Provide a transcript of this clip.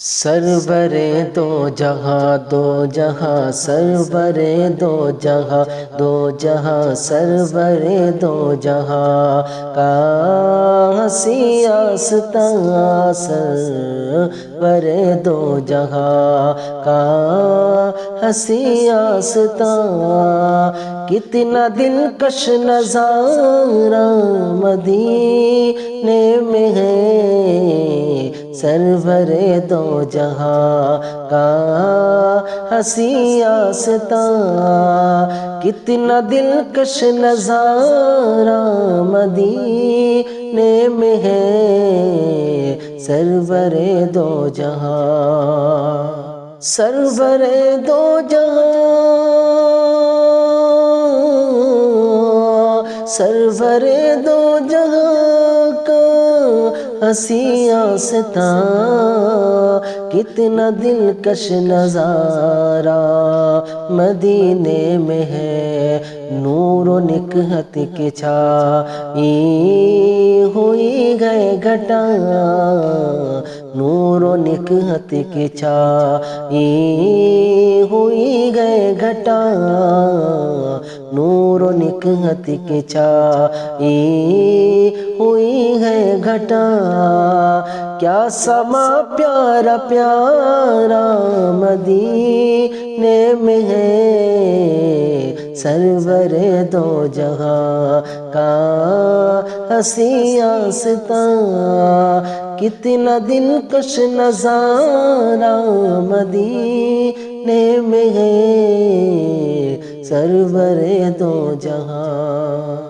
سرور دو جہاں سرور دو جہاں سرور دو جہاں کا ہنسی آستاں سرور دو جہاں کا ہنسی آستاں کتنا دلکش نظارہ مدینے میں ہے سرور دو جہاں کا ہنسی آستاں کتنا دلکش نظارہ مدینے میں ہے سرور دو جہاں سرور دو جہاں سرور دو جہاں کا ہنسی آستاں کتنا دلکش نظارہ مدینے میں ہے نور و نکہت کی چھائی ہوئی گئے گھٹا نور و نکہت کی چھائی ہوئی گئے گھٹا نور و نکہت کی چھائی ہوئی ہے گھٹا کیا سما پیارا پیارا مدینے میں ہے سرور دو جہاں کا ہنسی آستاں کتنا دلکش نظارہ مدینے میں ہے سرور دو جہاں